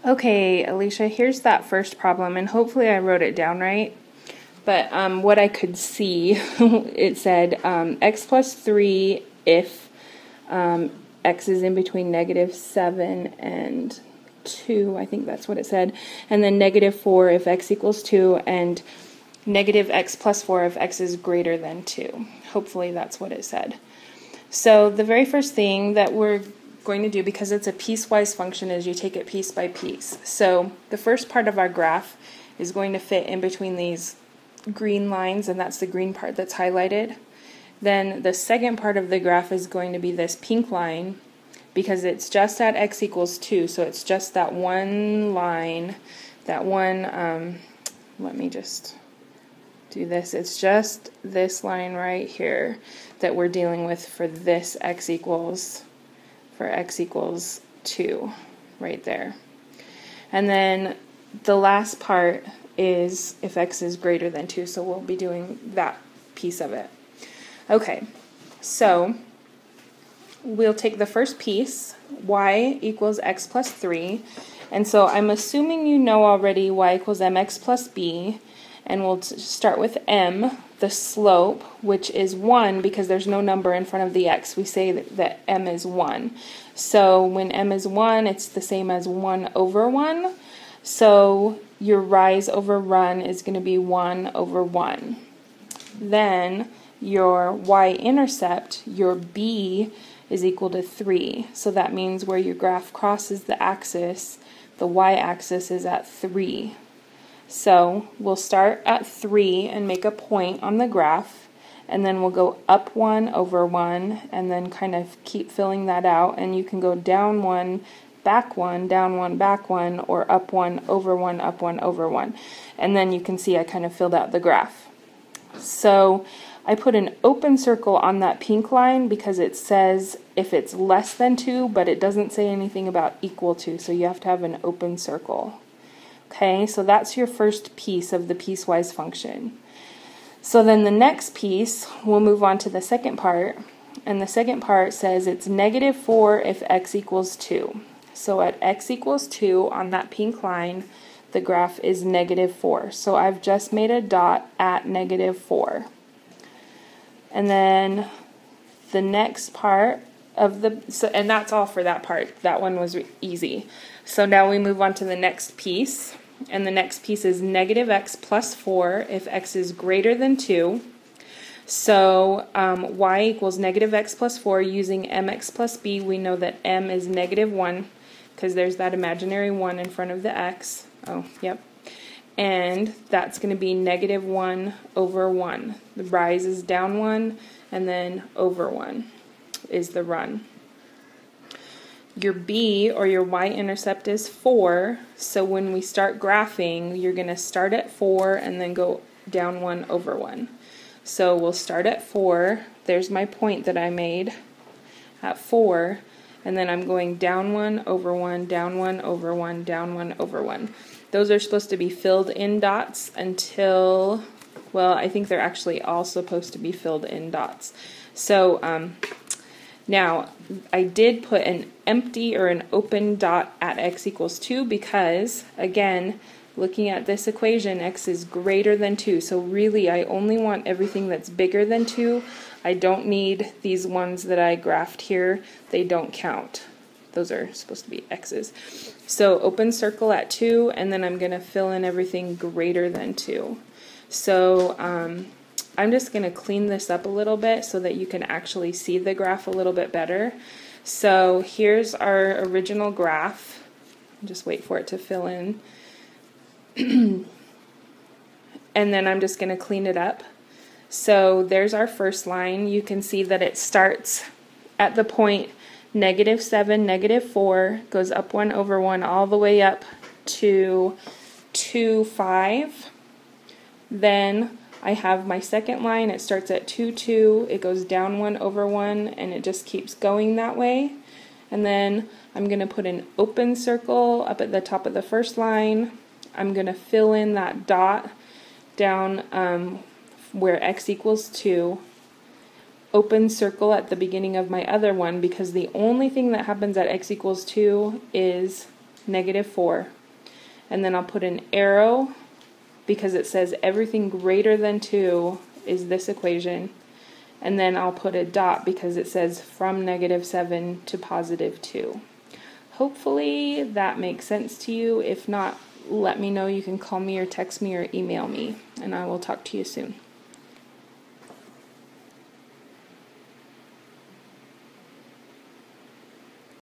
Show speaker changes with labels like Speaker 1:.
Speaker 1: Okay, Alicia, here's that first problem, and hopefully I wrote it down right. But what I could see, it said x plus 3 if x is in between -7 and 2, I think that's what it said, and then -4 if x equals 2, and -x plus 4 if x is greater than 2. Hopefully that's what it said. So the very first thing that we're going to do, because it's a piecewise function, is you take it piece by piece. So the first part of our graph is going to fit in between these green lines, and that's the green part that's highlighted. Then the second part of the graph is going to be this pink line, because it's just at x equals 2, so it's just that one line, that one, let me just do this, it's just this line right here that we're dealing with for this x equals 2, right there. And then the last part is if x is greater than 2, so we'll be doing that piece of it. Okay, so we'll take the first piece, y equals x plus 3, and so I'm assuming you know already y equals mx plus b, and we'll start with m, the slope, which is 1 because there's no number in front of the x. We say that m is 1. So when m is 1, it's the same as 1 over 1. So your rise over run is going to be 1 over 1. Then your y-intercept, your b, is equal to 3. So that means where your graph crosses the axis, the y-axis is at 3. So we'll start at 3 and make a point on the graph, and then we'll go up 1 over 1, and then kind of keep filling that out, and you can go down 1, back 1, down 1, back 1, or up 1, over 1, up 1, over 1. And then you can see I kind of filled out the graph. So I put an open circle on that pink line because it says if it's less than 2, but it doesn't say anything about equal to, so you have to have an open circle. Okay, so that's your first piece of the piecewise function. So then the next piece, we'll move on to the second part, and the second part says it's -4 if x equals 2. So at x equals 2 on that pink line, the graph is -4. So I've just made a dot at -4. And then the next part of the, and that's all for that part. That one was easy. So now we move on to the next piece, and the next piece is -x plus 4 if x is greater than 2. So y equals -x plus 4 using mx plus b. We know that m is -1 because there's that imaginary 1 in front of the x. Oh, yep. And that's going to be -1 over 1. The rise is down 1, and then over 1 is the run. Your b, or your y-intercept, is 4, so when we start graphing, you're going to start at 4 and then go down 1 over 1. So we'll start at 4, there's my point that I made at 4, and then I'm going down 1 over 1, down 1 over 1, down 1 over 1. Those are supposed to be filled in dots until, well, I think they're actually all supposed to be filled in dots. So now I did put an empty or an open dot at x equals 2 because, again, looking at this equation, x is greater than 2. So really I only want everything that's bigger than 2. I don't need these ones that I graphed here. They don't count. Those are supposed to be x's. So open circle at 2, and then I'm going to fill in everything greater than 2. So I'm just going to clean this up a little bit so that you can actually see the graph a little bit better. So here's our original graph. Just wait for it to fill in. And then I'm just going to clean it up. So there's our first line. You can see that it starts at the point -7, -4, goes up 1 over 1 all the way up to 2, 5. Then I have my second line. It starts at 2, 2, it goes down 1 over 1, and it just keeps going that way. And then I'm going to put an open circle up at the top of the first line. I'm going to fill in that dot down where x equals 2. Open circle at the beginning of my other one, because the only thing that happens at x equals 2 is -4. And then I'll put an arrow because it says everything greater than 2 is this equation. And then I'll put a dot because it says from -7 to +2. Hopefully that makes sense to you. If not, let me know. You can call me or text me or email me, and I will talk to you soon.